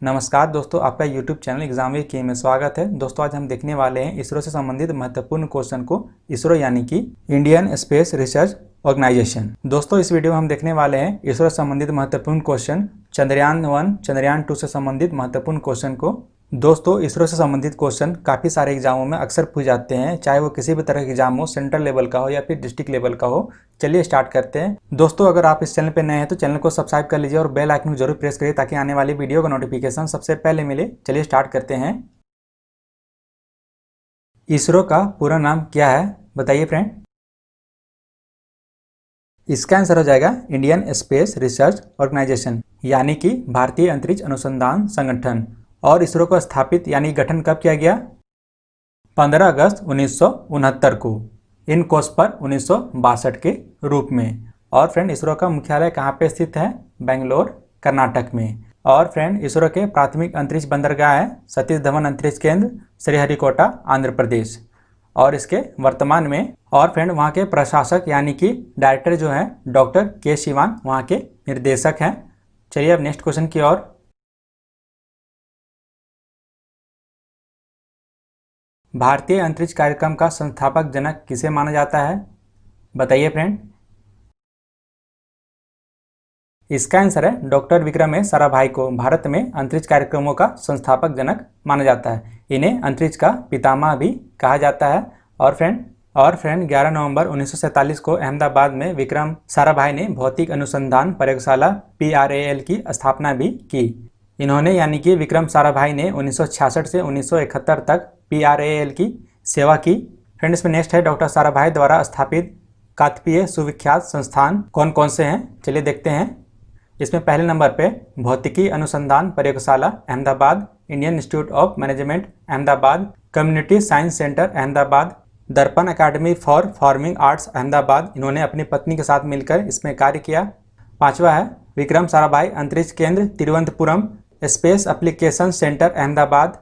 नमस्कार दोस्तों, आपका YouTube चैनल एग्जाम विद के में स्वागत है। दोस्तों आज हम देखने वाले हैं इसरो से संबंधित महत्वपूर्ण क्वेश्चन को। इसरो यानी कि इंडियन स्पेस रिसर्च ऑर्गेनाइजेशन। दोस्तों इस वीडियो में हम देखने वाले हैं इसरो से संबंधित महत्वपूर्ण क्वेश्चन, चंद्रयान 1 चंद्रयान 2 से संबंधित महत्वपूर्ण क्वेश्चन को। दोस्तों इसरो से संबंधित क्वेश्चन काफ़ी सारे एग्जामों में अक्सर पूछ जाते हैं, चाहे वो किसी भी तरह के एग्जाम हो, सेंट्रल लेवल का हो या फिर डिस्ट्रिक्ट लेवल का हो। चलिए स्टार्ट करते हैं। दोस्तों अगर आप इस चैनल पर नए हैं तो चैनल को सब्सक्राइब कर लीजिए और बेल आइकन को जरूर प्रेस करिए ताकि आने वाली वीडियो का नोटिफिकेशन सबसे पहले मिले। चलिए स्टार्ट करते हैं। इसरो का पूरा नाम क्या है बताइए फ्रेंड। इसका आंसर हो जाएगा इंडियन स्पेस रिसर्च ऑर्गेनाइजेशन, यानी कि भारतीय अंतरिक्ष अनुसंधान संगठन। और इसरो को स्थापित यानी गठन कब किया गया? 15 अगस्त 1969 को, इन कोर्स पर 1962 के रूप में। और फ्रेंड इसरो का मुख्यालय कहाँ पे स्थित है? बेंगलोर कर्नाटक में। और फ्रेंड इसरो के प्राथमिक अंतरिक्ष बंदरगाह है सतीश धवन अंतरिक्ष केंद्र, श्रीहरिकोटा, आंध्र प्रदेश। और इसके वर्तमान में और फ्रेंड वहाँ के प्रशासक यानी कि डायरेक्टर जो है डॉक्टर के शिवान वहाँ के निर्देशक हैं। चलिए अब नेक्स्ट क्वेश्चन की ओर। भारतीय अंतरिक्ष कार्यक्रम का संस्थापक जनक किसे माना जाता है बताइए फ्रेंड। इसका आंसर है डॉक्टर विक्रम साराभाई को भारत में अंतरिक्ष कार्यक्रमों का संस्थापक जनक माना जाता है। इन्हें अंतरिक्ष का पितामह भी कहा जाता है। और फ्रेंड 11 नवंबर 1947 को अहमदाबाद में विक्रम साराभाई ने भौतिक अनुसंधान प्रयोगशाला PRAL की स्थापना भी की। इन्होंने यानी कि विक्रम साराभाई ने 1966 से 1971 तक PRAL की सेवा की। फ्रेंड इसमें नेक्स्ट है डॉक्टर साराभाई द्वारा स्थापित काकतीय सुविख्यात संस्थान कौन कौन से हैं, चलिए देखते हैं। इसमें पहले नंबर पे भौतिकी अनुसंधान प्रयोगशाला Ahmedabad, Indian institute of management Ahmedabad, community science centre Ahmedabad, दर्पण अकादमी फॉर फार्मिंग आर्ट्स अहमदाबाद। इन्होंने अपनी पत्नी के साथ मिलकर इसमें कार्य किया। पांचवा है विक्रम साराभाई अंतरिक्ष केंद्र Thiruvananthapuram, space application centre Ahmedabad.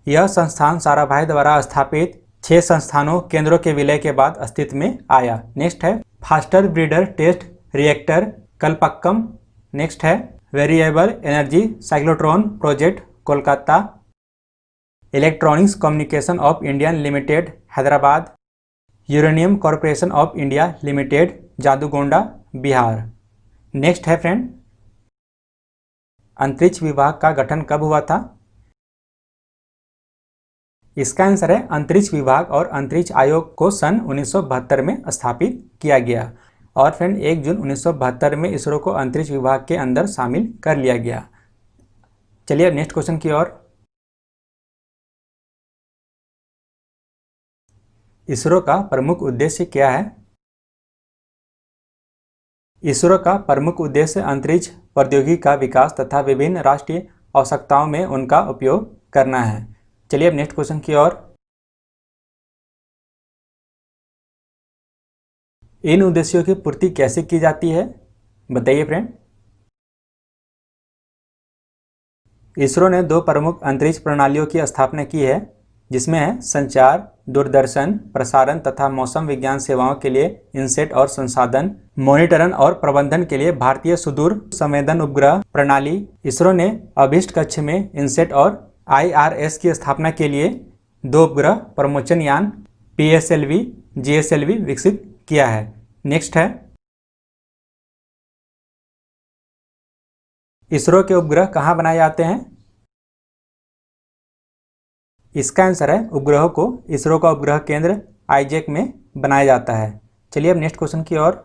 यह संस्थान साराभाई द्वारा स्थापित 6 संस्थानों केंद्रों के विलय के बाद अस्तित्व में आया। नेक्स्ट है faster breeder test reactor Kalpakkam. Next है variable energy cyclotron project Kolkata, electronics communication of India limited Hyderabad, uranium corporation of India limited Jadugoda Bihar. Next है फ्रेंड अंतरिक्ष विभाग का गठन कब हुआ था? इसका आंसर है अंतरिक्ष विभाग और अंतरिक्ष आयोग को सन 1972 में स्थापित किया गया। और फ्रेंड 1 जून 1972 में इसरो को अंतरिक्ष विभाग के अंदर शामिल कर लिया गया। चलिए अब नेक्स्ट क्वेश्चन की ओर। इसरो का प्रमुख उद्देश्य क्या है? इसरो का प्रमुख उद्देश्य अंतरिक्ष प्रौद्योगिकी का विकास तथा विभिन्न राष्ट्रीय आवश्यकताओं में उनका उपयोग करना है। चलिए अब नेक्स्ट क्वेश्चन की ओर। इन उद्देश्यों की पूर्ति कैसे की जाती है बताइए फ्रेंड। इसरो ने 2 प्रमुख अंतरिक्ष प्रणालियों की स्थापना की है, जिसमें है संचार, दूरदर्शन, प्रसारण तथा मौसम विज्ञान सेवाओं के लिए इनसेट और संसाधन, मॉनिटरण और प्रबंधन के लिए भारतीय सुदूर संवेदन उपग्रह प्रणाली। इसरो ने अभिष्ट कक्ष में इनसेट और IRS की स्थापना के लिए 2 उपग्रह प्रमोचन यान PSLV GSLV विकसित किया है। नेक्स्ट है इसरो के उपग्रह कहाँ बनाए जाते हैं? इसका आंसर है उपग्रहों को इसरो का उपग्रह केंद्र आईजेक में बनाया जाता है। चलिए अब नेक्स्ट क्वेश्चन की ओर।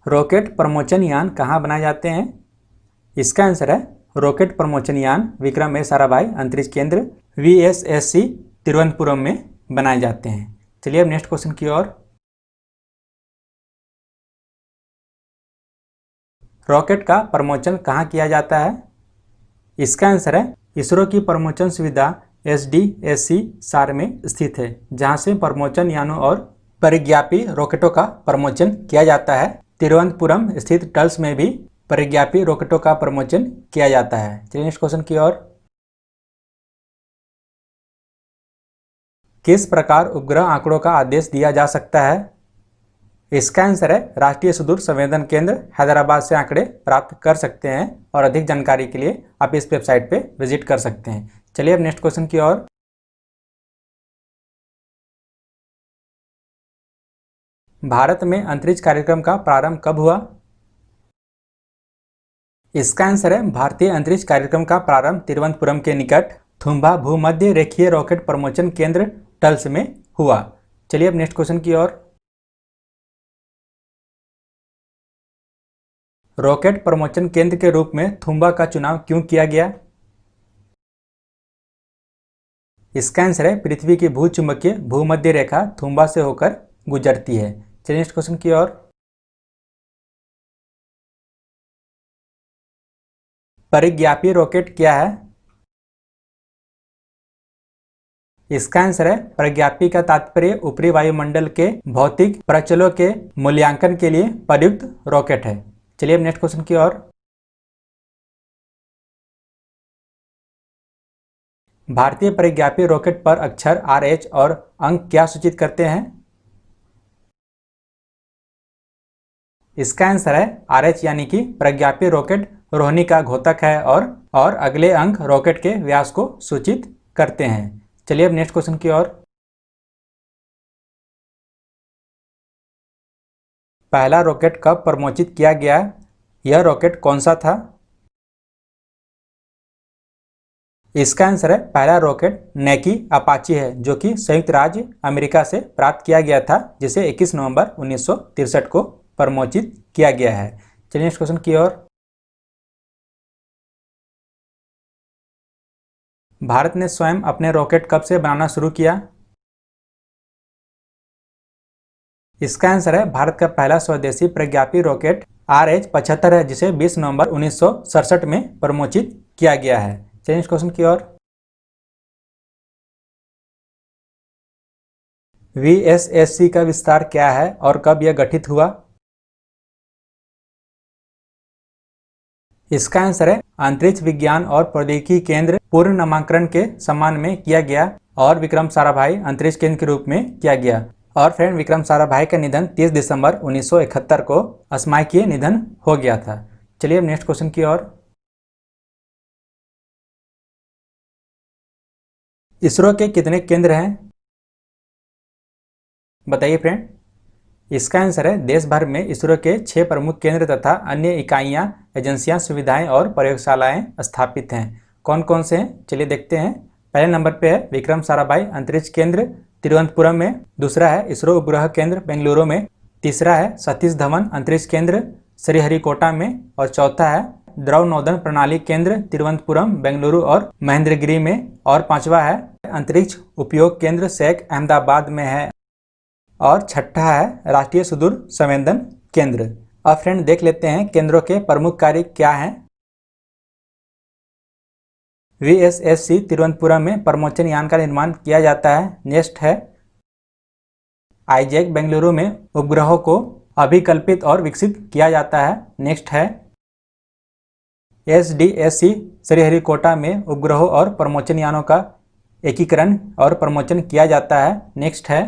रॉकेट प्रमोचन यान कहाँ बनाए जाते हैं? इसका आंसर है रॉकेट प्रमोचन यान विक्रम साराभाई अंतरिक्ष केंद्र VSSC तिरुवनंतपुरम में बनाए जाते हैं। चलिए अब नेक्स्ट क्वेश्चन की ओर। रॉकेट का प्रमोचन कहाँ किया जाता है? इसका आंसर है इसरो की प्रमोचन सुविधा SDSC सार में स्थित है, जहां से प्रमोचन यानों और परिज्ञापी रॉकेटों का प्रमोचन किया जाता है। तिरुवनंतपुरम स्थित टल्स में भी परिज्ञापी रॉकेटों का प्रमोचन किया जाता है। चलिए नेक्स्ट क्वेश्चन की ओर। किस प्रकार उपग्रह आंकड़ों का आदेश दिया जा सकता है? इसका आंसर है राष्ट्रीय सुदूर संवेदन केंद्र हैदराबाद से आंकड़े प्राप्त कर सकते हैं और अधिक जानकारी के लिए आप इस वेबसाइट पे विजिट कर सकते हैं। चलिए अब नेक्स्ट क्वेश्चन की ओर। भारत में अंतरिक्ष कार्यक्रम का प्रारंभ कब हुआ? इसका आंसर है भारतीय अंतरिक्ष कार्यक्रम का प्रारंभ तिरुवनंतपुरम के निकट थुम्बा भूमध्य रेखीय रॉकेट प्रमोचन केंद्र टल्स में हुआ। चलिए अब नेक्स्ट क्वेश्चन की ओर। रॉकेट प्रमोचन केंद्र के रूप में थुम्बा का चुनाव क्यों किया गया? इसका आंसर है पृथ्वी की भूचुंबकीय भूमध्य रेखा थुम्बा से होकर गुजरती है। चलिए नेक्स्ट क्वेश्चन की ओर। परिज्ञापी रॉकेट क्या है? इसका आंसर है परिज्ञापी का तात्पर्य ऊपरी वायुमंडल के भौतिक प्रचलों के मूल्यांकन के लिए प्रयुक्त रॉकेट है। चलिए अब नेक्स्ट क्वेश्चन की ओर। भारतीय परिज्ञापी रॉकेट पर अक्षर RH और अंक क्या सूचित करते हैं? इसका आंसर है RH यानी कि परिज्ञापी रॉकेट रोहिणी का घोतक है और अगले अंक रॉकेट के व्यास को सूचित करते हैं। चलिए अब नेक्स्ट क्वेश्चन की ओर। पहला रॉकेट कब प्रमोचित किया गया? यह रॉकेट कौन सा था? इसका आंसर है पहला रॉकेट नैकी अपाची है, जो कि संयुक्त राज्य अमेरिका से प्राप्त किया गया था, जिसे 21 नवंबर 1963 को प्रमोचित किया गया है। चलिए नेक्स्ट क्वेश्चन की ओर। भारत ने स्वयं अपने रॉकेट कब से बनाना शुरू किया? इसका आंसर है भारत का पहला स्वदेशी परिज्ञापी रॉकेट RH-75 है, जिसे 20 नवंबर 1967 में प्रमोचित किया गया है। चलिए नेक्स्ट क्वेश्चन की ओर। VSSC का विस्तार क्या है और कब यह गठित हुआ? इसका आंसर है अंतरिक्ष विज्ञान और प्रौद्योगिकी केंद्र पूर्ण नामकरण के सम्मान में किया गया और विक्रम साराभाई अंतरिक्ष केंद्र के रूप में किया गया। और फ्रेंड, विक्रम साराभाई का निधन 30 दिसंबर 1971 को असामयिक निधन हो गया था। चलिए अब नेक्स्ट क्वेश्चन की ओर। इसरो के कितने केंद्र हैं? बताइए फ्रेंड। इसका आंसर है देश भर में इसरो के 6 प्रमुख केंद्र तथा अन्य इकाइयां, एजेंसियां, सुविधाएं और प्रयोगशालाएं स्थापित हैं। कौन कौन से हैं? चलिए देखते हैं। पहले नंबर पे है विक्रम साराभाई अंतरिक्ष केंद्र तिरुवनंतपुरम में, दूसरा है इसरो उपग्रह केंद्र बेंगलुरु में, तीसरा है सतीश धवन अंतरिक्ष केंद्र श्रीहरिकोटा में, और चौथा है द्रव नौदन प्रणाली केंद्र तिरुवनंतपुरम, बेंगलुरु और महेंद्रगिरी में, और पांचवा है अंतरिक्ष उपयोग केंद्र सैक अहमदाबाद में है, और छठा है राष्ट्रीय सुदूर संवेदन केंद्र। अब फ्रेंड देख लेते हैं केंद्रों के प्रमुख कार्य क्या हैं। VSSC तिरुवनंतपुरम में प्रमोचन यान का निर्माण किया जाता है। नेक्स्ट है आईजैक बेंगलुरु में उपग्रहों को अभिकल्पित और विकसित किया जाता है। नेक्स्ट है SDSC श्रीहरिकोटा में उपग्रहों और प्रमोचन यानों का एकीकरण और प्रमोचन किया जाता है। नेक्स्ट है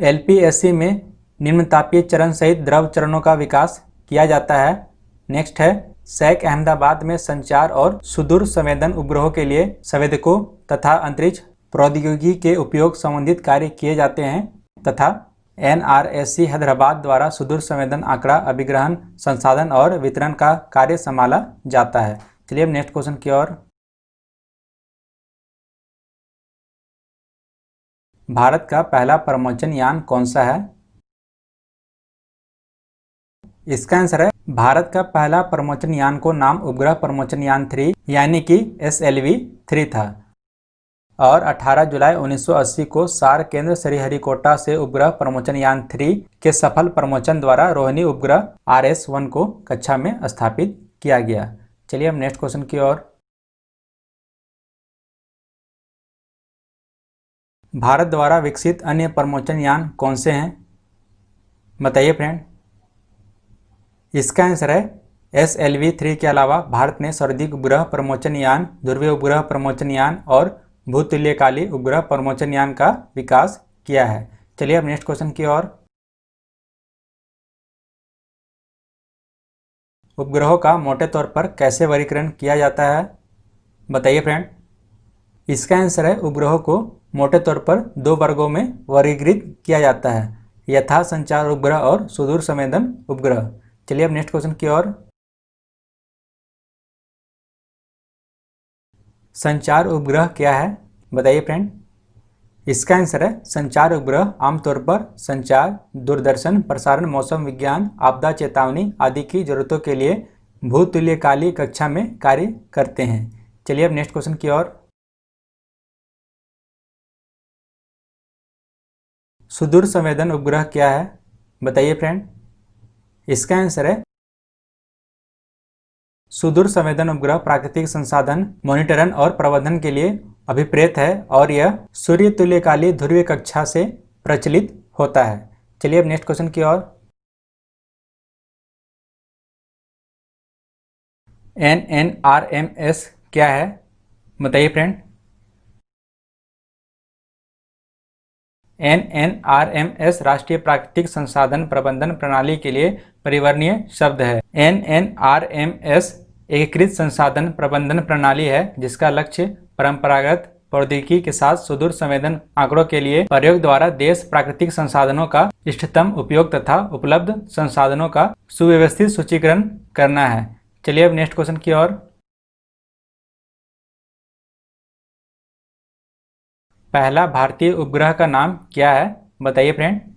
LPSC में निम्नतापीय चरण सहित द्रव चरणों का विकास किया जाता है। नेक्स्ट है सैक अहमदाबाद में संचार और सुदूर संवेदन उपग्रहों के लिए संवेदकों तथा अंतरिक्ष प्रौद्योगिकी के उपयोग संबंधित कार्य किए जाते हैं, तथा NRSC हैदराबाद द्वारा सुदूर संवेदन आंकड़ा अभिग्रहण, संसाधन और वितरण का कार्य संभाला जाता है। चलिए अब नेक्स्ट क्वेश्चन की ओर। भारत का पहला प्रमोचन यान कौन सा है? इसका आंसर है भारत का पहला प्रमोचन यान को नाम उपग्रह प्रमोचन यान 3 यानी कि SLV-3 था, और 18 जुलाई 1980 को सार केंद्र श्रीहरिकोटा से उपग्रह प्रमोचन यान 3 के सफल प्रमोचन द्वारा रोहिणी उपग्रह RS-1 को कक्षा में स्थापित किया गया। चलिए अब नेक्स्ट क्वेश्चन की ओर। भारत द्वारा विकसित अन्य प्रमोचन यान कौन से हैं? बताइए फ्रेंड। इसका आंसर है SLV-3 के अलावा भारत ने सर्वाधिक उपग्रह प्रमोचन यान, ध्रुवीय उपग्रह प्रमोचन यान और भूतुल्यकाली उपग्रह प्रमोचन यान का विकास किया है। चलिए अब नेक्स्ट क्वेश्चन की ओर। उपग्रहों का मोटे तौर पर कैसे वर्गीकरण किया जाता है? बताइए फ्रेंड। इसका आंसर है उपग्रहों को मोटे तौर पर 2 वर्गों में वर्गीकृत किया जाता है, यथा संचार उपग्रह और सुदूर संवेदन उपग्रह। चलिए अब नेक्स्ट क्वेश्चन की ओर। संचार उपग्रह क्या है? बताइए फ्रेंड। इसका आंसर है संचार उपग्रह आमतौर पर संचार, दूरदर्शन, प्रसारण, मौसम विज्ञान, आपदा चेतावनी आदि की जरूरतों के लिए भूतुल्यकालीन कक्षा में कार्य करते हैं। चलिए अब नेक्स्ट क्वेश्चन की ओर। सुदूर संवेदन उपग्रह क्या है? बताइए फ्रेंड। इसका आंसर है सुदूर संवेदन उपग्रह प्राकृतिक संसाधन मॉनिटरण और प्रबंधन के लिए अभिप्रेत है और यह सूर्य तुल्यकालीन ध्रुवीय कक्षा से प्रचलित होता है। चलिए अब नेक्स्ट क्वेश्चन की ओर। NNRMS क्या है? बताइए फ्रेंड। NNRMS राष्ट्रीय प्राकृतिक संसाधन प्रबंधन प्रणाली के लिए परिवर्तनीय शब्द है। NNRMS एकीकृत संसाधन प्रबंधन प्रणाली है जिसका लक्ष्य परंपरागत प्रौद्योगिकी के साथ सुदूर संवेदन आंकड़ों के लिए प्रयोग द्वारा देश प्राकृतिक संसाधनों का इष्टतम उपयोग तथा उपलब्ध संसाधनों का सुव्यवस्थित सूचीकरण करना है। चलिए अब नेक्स्ट क्वेश्चन की ओर। पहला भारतीय उपग्रह का नाम क्या है? बताइए फ्रेंड।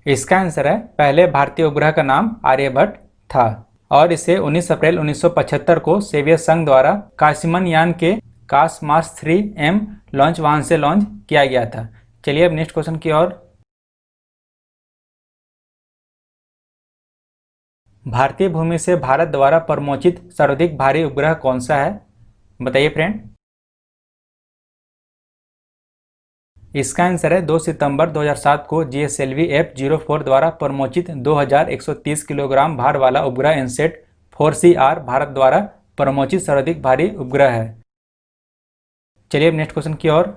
इसका आंसर है पहले भारतीय उपग्रह का नाम आर्यभट्ट था और इसे 19 अप्रैल 1975 को सोवियत संघ द्वारा काशीमन यान के कासमास 3M लॉन्च वाहन से लॉन्च किया गया था। चलिए अब नेक्स्ट क्वेश्चन की ओर। भारतीय भूमि से भारत द्वारा प्रमोचित सर्वाधिक भारी उपग्रह कौन सा है? बताइए फ्रेंड। इसका आंसर है 2 सितंबर 2007 को GSLV F-04 द्वारा प्रमोचित 2130 किलोग्राम भार वाला उपग्रह इनसेट 4CR भारत द्वारा प्रमोचित सर्वाधिक भारी उपग्रह है। चलिए अब नेक्स्ट क्वेश्चन की ओर।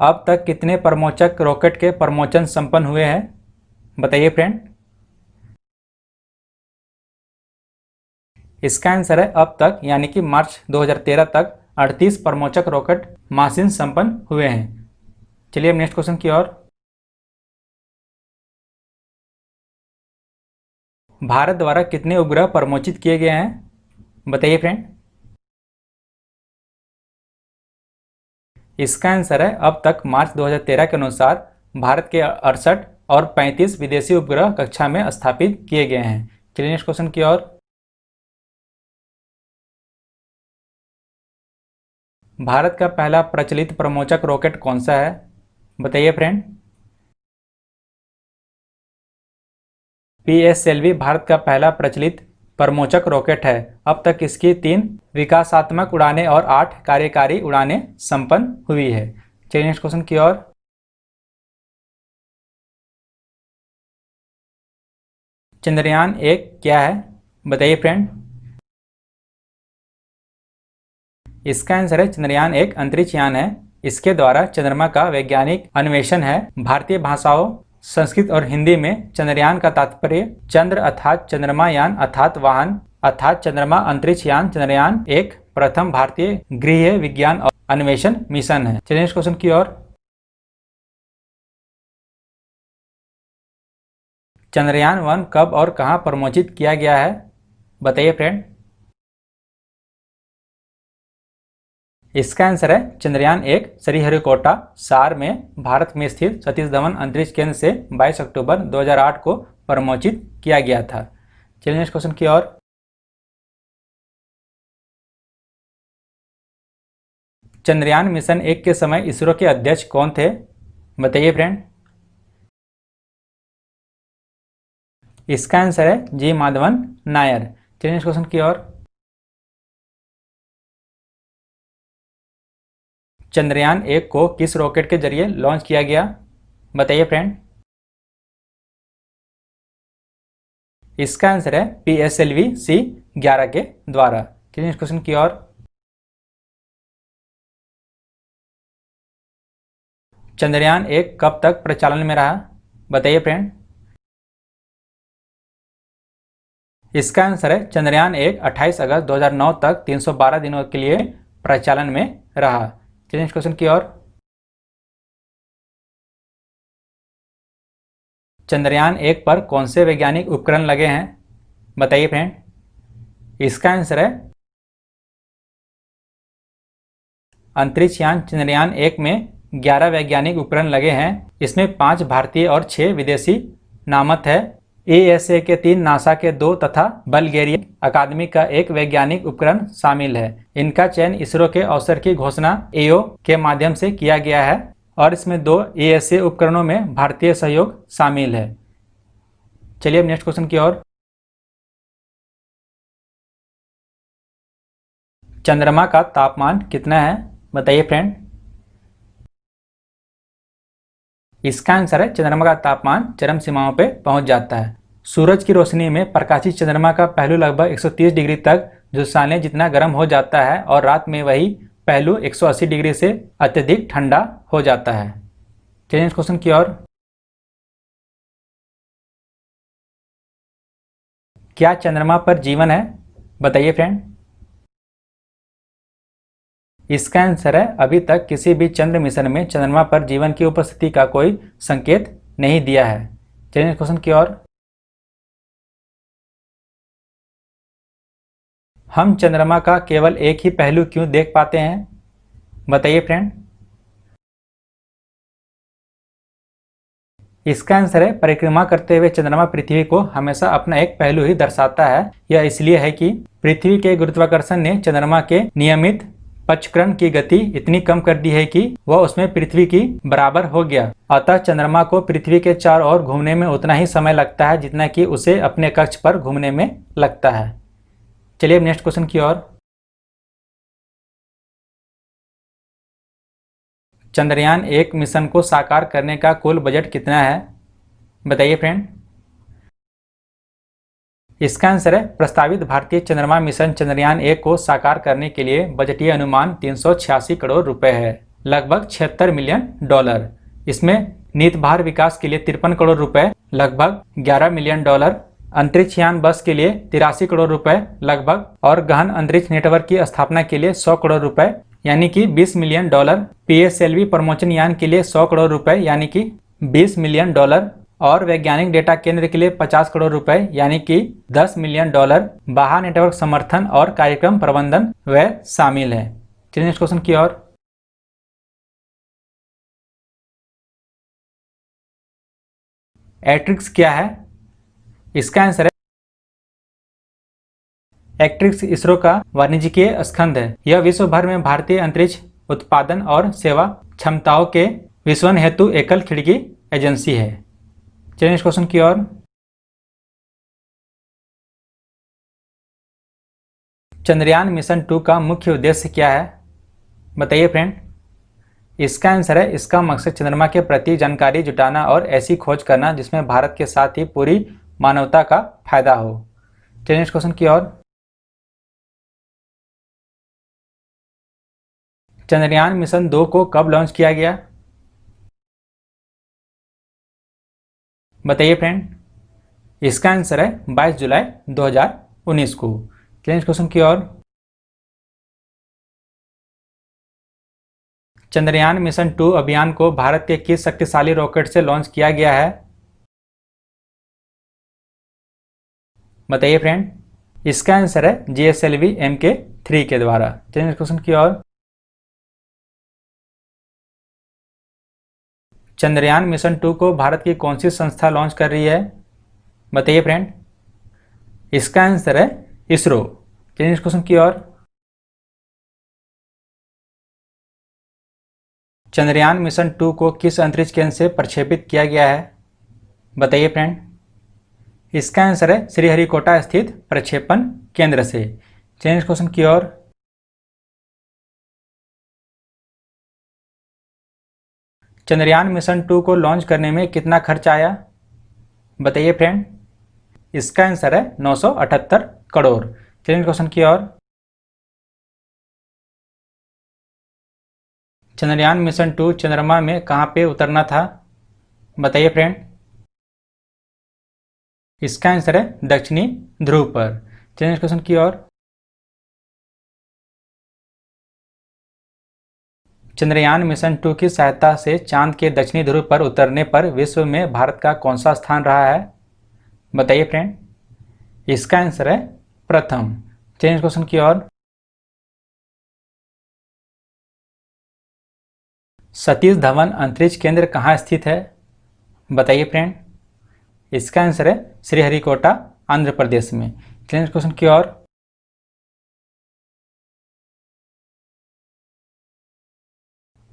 अब तक कितने प्रमोचक रॉकेट के प्रमोचन संपन्न हुए हैं? बताइए फ्रेंड। इसका आंसर है अब तक यानी कि मार्च 2013 तक 38 प्रमोचक रॉकेट मासिन संपन्न हुए हैं। चलिए अब नेक्स्ट क्वेश्चन की ओर। भारत द्वारा कितने उपग्रह प्रमोचित किए गए हैं? बताइए फ्रेंड। इसका आंसर है अब तक मार्च 2013 के अनुसार भारत के 68 और 35 विदेशी उपग्रह कक्षा में स्थापित किए गए हैं। चलिए नेक्स्ट क्वेश्चन की ओर। भारत का पहला प्रचलित प्रमोचक रॉकेट कौन सा है? बताइए फ्रेंड। PSLV भारत का पहला प्रचलित प्रमोचक रॉकेट है। अब तक इसकी 3 विकासात्मक उड़ानें और 8 कार्यकारी उड़ानें संपन्न हुई है। चलिए नेक्स्ट क्वेश्चन की ओर। चंद्रयान 1 क्या है? बताइए फ्रेंड। इसका आंसर है चंद्रयान 1 अंतरिक्ष यान है। इसके द्वारा चंद्रमा का वैज्ञानिक अन्वेषण है। भारतीय भाषाओं संस्कृत और हिंदी में चंद्रयान का तात्पर्य चंद्र अर्थात चंद्रमा यान अर्थात वाहन अर्थात चंद्रमा अंतरिक्ष यान चंद्रयान 1 प्रथम भारतीय गृह विज्ञान और अन्वेषण मिशन है। चलिए नेक्स्ट क्वेश्चन की ओर। चंद्रयान 1 कब और कहां प्रमोचित किया गया है? बताइए फ्रेंड। इसका आंसर है चंद्रयान 1 श्रीहरिकोटा सार में भारत में स्थित सतीश धवन अंतरिक्ष केंद्र से 22 अक्टूबर 2008 को प्रमोचित किया गया था। चलिए नेक्स्ट क्वेश्चन की ओर। चंद्रयान मिशन 1 के समय इसरो के अध्यक्ष कौन थे? बताइए फ्रेंड। इसका आंसर है जी माधवन नायर। चलिए नेक्स्ट क्वेश्चन की ओर। चंद्रयान 1 को किस रॉकेट के जरिए लॉन्च किया गया? बताइए फ्रेंड। इसका आंसर है PSLV C11 के द्वारा। चलिए नेक्स्ट क्वेश्चन की ओर। चंद्रयान 1 कब तक प्रचालन में रहा? बताइए फ्रेंड। इसका आंसर है चंद्रयान 1 28 अगस्त 2009 तक 312 दिनों के लिए प्रचालन में रहा। चलिए नेक्स्ट क्वेश्चन की ओर। चंद्रयान 1 पर कौन से वैज्ञानिक उपकरण लगे हैं? बताइए फ्रेंड। इसका आंसर है अंतरिक्ष यान चंद्रयान 1 में 11 वैज्ञानिक उपकरण लगे हैं। इसमें 5 भारतीय और 6 विदेशी नामक है। ESA के 3, नासा के 2 तथा बल्गेरियन अकादमी का 1 वैज्ञानिक उपकरण शामिल है। इनका चयन इसरो के अवसर की घोषणा EO के माध्यम से किया गया है और इसमें 2 ESA उपकरणों में भारतीय सहयोग शामिल है। चलिए अब नेक्स्ट क्वेश्चन की ओर। चंद्रमा का तापमान कितना है? बताइए फ्रेंड। इसका आंसर है चंद्रमा का तापमान चरम सीमाओं पे पहुंच जाता है। सूरज की रोशनी में प्रकाशित चंद्रमा का पहलू लगभग 130 डिग्री तक झुलसाने जितना गर्म हो जाता है और रात में वही पहलू 180 डिग्री से अत्यधिक ठंडा हो जाता है। चलिए नेक्स्ट क्वेश्चन की ओर। क्या चंद्रमा पर जीवन है? बताइए फ्रेंड। इसका आंसर है अभी तक किसी भी चंद्र मिशन में चंद्रमा पर जीवन की उपस्थिति का कोई संकेत नहीं दिया है। चलिए क्वेश्चन की ओर। हम चंद्रमा का केवल एक ही पहलू क्यों देख पाते हैं? बताइए फ्रेंड। इसका आंसर है परिक्रमा करते हुए चंद्रमा पृथ्वी को हमेशा अपना एक पहलू ही दर्शाता है। यह इसलिए है कि पृथ्वी के गुरुत्वाकर्षण ने चंद्रमा के नियमित पक्षकरण की गति इतनी कम कर दी है कि वह उसमें पृथ्वी की बराबर हो गया। अतः चंद्रमा को पृथ्वी के चारों ओर घूमने में उतना ही समय लगता है जितना कि उसे अपने कक्ष पर घूमने में लगता है। चलिए अब नेक्स्ट क्वेश्चन की ओर। चंद्रयान 1 मिशन को साकार करने का कुल बजट कितना है? बताइए फ्रेंड। इसका आंसर है प्रस्तावित भारतीय चंद्रमा मिशन चंद्रयान 1 को साकार करने के लिए बजटीय अनुमान 386 करोड़ रुपए है, लगभग $76 मिलियन। इसमें नित भार विकास के लिए 53 करोड़ रुपए, लगभग $11 मिलियन, अंतरिक्ष यान बस के लिए 83 करोड़ रुपए लगभग, और गहन अंतरिक्ष नेटवर्क की स्थापना के लिए 100 करोड़ रुपए यानी कि $20 मिलियन, PSLV प्रमोशन यान के लिए 100 करोड़ रुपए यानी कि $20 मिलियन, और वैज्ञानिक डेटा केंद्र के लिए 50 करोड़ रुपए यानी कि $10 मिलियन, बाह्य नेटवर्क समर्थन और कार्यक्रम प्रबंधन व्यय शामिल है। चलिए नेक्स्ट क्वेश्चन की ओर। एक्ट्रिक्स क्या है? इसका आंसर है एक्ट्रिक्स इसरो का वाणिज्यिक स्कंध है। यह विश्व भर में भारतीय अंतरिक्ष उत्पादन और सेवा क्षमताओं के विश्वन हेतु एकल खिड़की एजेंसी है। चलिए नेक्स्ट क्वेश्चन की ओर। चंद्रयान मिशन 2 का मुख्य उद्देश्य क्या है? बताइए फ्रेंड। इसका आंसर है इसका मकसद चंद्रमा के प्रति जानकारी जुटाना और ऐसी खोज करना जिसमें भारत के साथ ही पूरी मानवता का फायदा हो। चलिए नेक्स्ट क्वेश्चन की ओर। चंद्रयान मिशन 2 को कब लॉन्च किया गया? बताइए फ्रेंड। इसका आंसर है 22 जुलाई 2019 को। चलिए क्वेश्चन की ओर। चंद्रयान मिशन 2 अभियान को भारत के किस शक्तिशाली रॉकेट से लॉन्च किया गया है? बताइए फ्रेंड। इसका आंसर है GSLV Mk3 के द्वारा। चलिए क्वेश्चन की ओर। चंद्रयान मिशन 2 को भारत की कौन सी संस्था लॉन्च कर रही है? बताइए फ्रेंड। इसका आंसर है इसरो। चलिए क्वेश्चन की ओर। चंद्रयान मिशन 2 को किस अंतरिक्ष केंद्र से प्रक्षेपित किया गया है? बताइए फ्रेंड। इसका आंसर है श्रीहरिकोटा स्थित प्रक्षेपण केंद्र से। चलिए क्वेश्चन की ओर। चंद्रयान मिशन 2 को लॉन्च करने में कितना खर्च आया? बताइए फ्रेंड। इसका आंसर है 978 करोड़। चलिए क्वेश्चन की ओर। चंद्रयान मिशन 2 चंद्रमा में कहाँ पे उतरना था? बताइए फ्रेंड। इसका आंसर है दक्षिणी ध्रुव पर। चलिए नेक्स्ट क्वेश्चन की ओर। चंद्रयान मिशन 2 की सहायता से चांद के दक्षिणी ध्रुव पर उतरने पर विश्व में भारत का कौन सा स्थान रहा है? बताइए फ्रेंड। इसका आंसर है प्रथम। चलिए नेक्स्ट क्वेश्चन की ओर। सतीश धवन अंतरिक्ष केंद्र कहाँ स्थित है? बताइए फ्रेंड। इसका आंसर है श्रीहरिकोटा, आंध्र प्रदेश में। चलिए नेक्स्ट क्वेश्चन की ओर।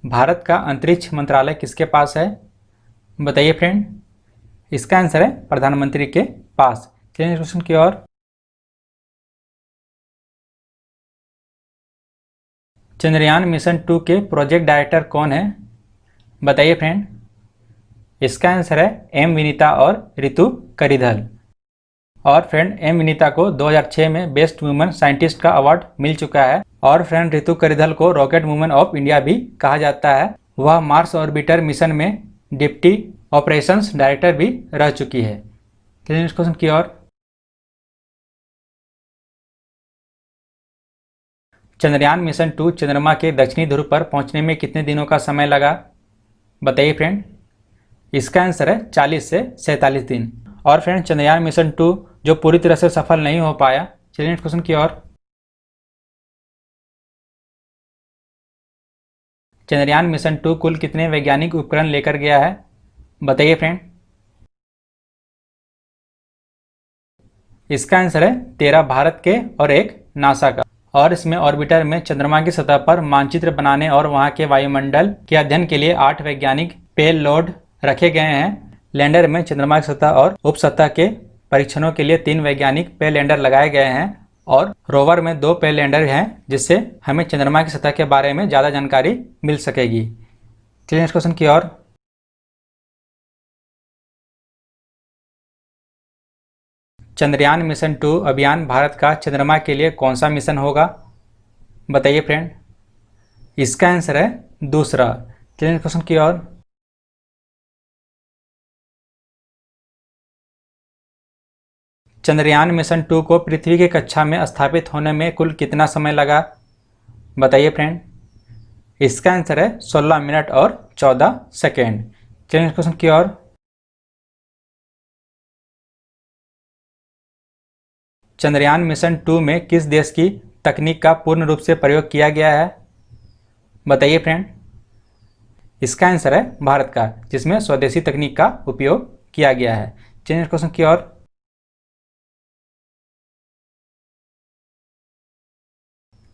भारत का अंतरिक्ष मंत्रालय किसके पास है? बताइए फ्रेंड। इसका आंसर है प्रधानमंत्री के पास। चलिए नेक्स्ट क्वेश्चन की ओर। चंद्रयान मिशन 2 के प्रोजेक्ट डायरेक्टर कौन है? बताइए फ्रेंड। इसका आंसर है एम विनीता और रितु करिधल। और फ्रेंड एम विनीता को 2006 में बेस्ट वुमेन साइंटिस्ट का अवार्ड मिल चुका है। और फ्रेंड रितु करिधल को रॉकेट वुमेन ऑफ इंडिया भी कहा जाता है। वह मार्स ऑर्बिटर मिशन में डिप्टी ऑपरेशंस डायरेक्टर भी रह चुकी है। चलिए नेक्स्ट क्वेश्चन की ओर। चंद्रयान मिशन 2 चंद्रमा के दक्षिणी ध्रुव पर पहुंचने में कितने दिनों का समय लगा? बताइए फ्रेंड। इसका आंसर है 40 से 47 दिन। और फ्रेंड चंद्रयान मिशन 2 जो पूरी तरह से सफल नहीं हो पाया। चलिए नेक्स्ट क्वेश्चन की ओर। चंद्रयान मिशन 2 कुल कितने वैज्ञानिक उपकरण लेकर गया है? बताइए फ्रेंड। इसका आंसर है 13 भारत के और एक नासा का। और इसमें ऑर्बिटर में चंद्रमा की सतह पर मानचित्र बनाने और वहां के वायुमंडल के अध्ययन के लिए 8 वैज्ञानिक पेलोड रखे गए हैं। लैंडर में चंद्रमा की सतह और उप सतह के परीक्षणों के लिए 3 वैज्ञानिक पेलैंडर लगाए गए हैं। और रोवर में 2 पेलैंडर हैं, जिससे हमें चंद्रमा की सतह के बारे में ज़्यादा जानकारी मिल सकेगी। चलिए नेक्स्ट क्वेश्चन की ओर। चंद्रयान मिशन 2 अभियान भारत का चंद्रमा के लिए कौन सा मिशन होगा? बताइए फ्रेंड। इसका आंसर है दूसरा। चलिए नेक्स्ट क्वेश्चन की ओर। चंद्रयान मिशन 2 को पृथ्वी की कक्षा में स्थापित होने में कुल कितना समय लगा? बताइए फ्रेंड। इसका आंसर है 16 मिनट और 14 सेकेंड। चलिए नेक्स्ट क्वेश्चन की ओर। चंद्रयान मिशन 2 में किस देश की तकनीक का पूर्ण रूप से प्रयोग किया गया है? बताइए फ्रेंड। इसका आंसर है भारत का, जिसमें स्वदेशी तकनीक का उपयोग किया गया है। चलिए नेक्स्ट क्वेश्चन की ओर।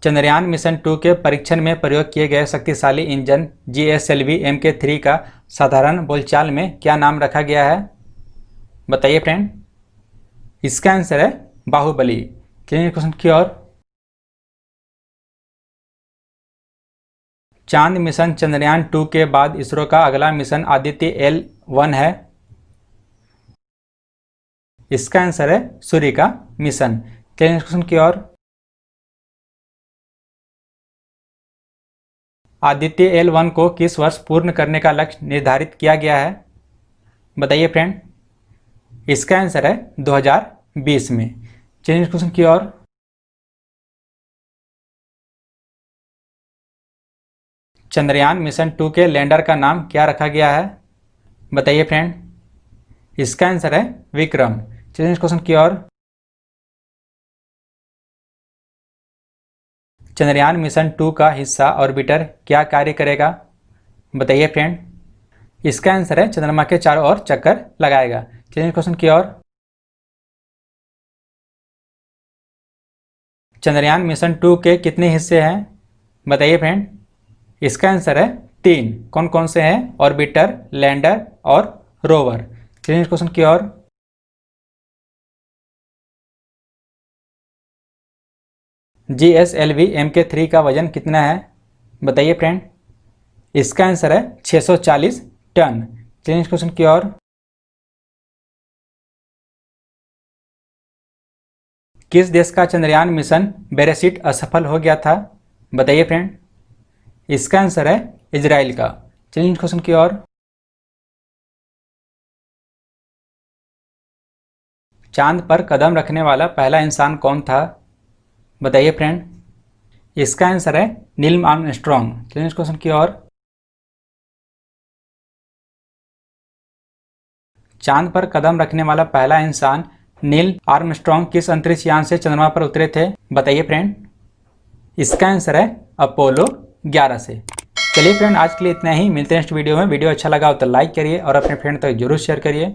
चंद्रयान मिशन 2 के परीक्षण में प्रयोग किए गए शक्तिशाली इंजन GSLV Mk3 का साधारण बोलचाल में क्या नाम रखा गया है? बताइए फ्रेंड। इसका आंसर है बाहुबली। चलिए क्वेश्चन की ओर। चांद मिशन चंद्रयान 2 के बाद इसरो का अगला मिशन आदित्य L1 है। इसका आंसर है सूर्य का मिशन। चलिए क्वेश्चन की ओर। आदित्य L1 को किस वर्ष पूर्ण करने का लक्ष्य निर्धारित किया गया है? बताइए फ्रेंड। इसका आंसर है 2020 में। चलिए क्वेश्चन की ओर। चंद्रयान मिशन 2 के लैंडर का नाम क्या रखा गया है? बताइए फ्रेंड। इसका आंसर है विक्रम। चलिए क्वेश्चन की ओर। चंद्रयान मिशन 2 का हिस्सा ऑर्बिटर क्या कार्य करेगा? बताइए फ्रेंड। इसका आंसर है चंद्रमा के चारों ओर चक्कर लगाएगा। चलिए क्वेश्चन की ओर। चंद्रयान मिशन 2 के कितने हिस्से हैं? बताइए फ्रेंड। इसका आंसर है 3। कौन कौन से हैं? ऑर्बिटर, लैंडर और रोवर। चलिए क्वेश्चन की ओर। GSLV Mk3 का वजन कितना है? बताइए फ्रेंड। इसका आंसर है 640 टन। चलिए क्वेश्चन की ओर। किस देश का चंद्रयान मिशन बेरेसिट असफल हो गया था? बताइए फ्रेंड। इसका आंसर है इजराइल का। चलिए नेक्स्ट क्वेश्चन की ओर। चांद पर कदम रखने वाला पहला इंसान कौन था? बताइए फ्रेंड। इसका आंसर है नील आर्मस्ट्रॉन्ग। चलिए नेक्स्ट क्वेश्चन की ओर। चांद पर कदम रखने वाला पहला इंसान नील आर्मस्ट्रॉन्ग किस अंतरिक्ष यान से चंद्रमा पर उतरे थे? बताइए फ्रेंड। इसका आंसर है अपोलो 11 से। चलिए फ्रेंड, आज के लिए इतना ही। मिलते हैं नेक्स्ट वीडियो में। वीडियो अच्छा लगा हो तो लाइक करिए और अपने फ्रेंड तक जरूर शेयर करिए।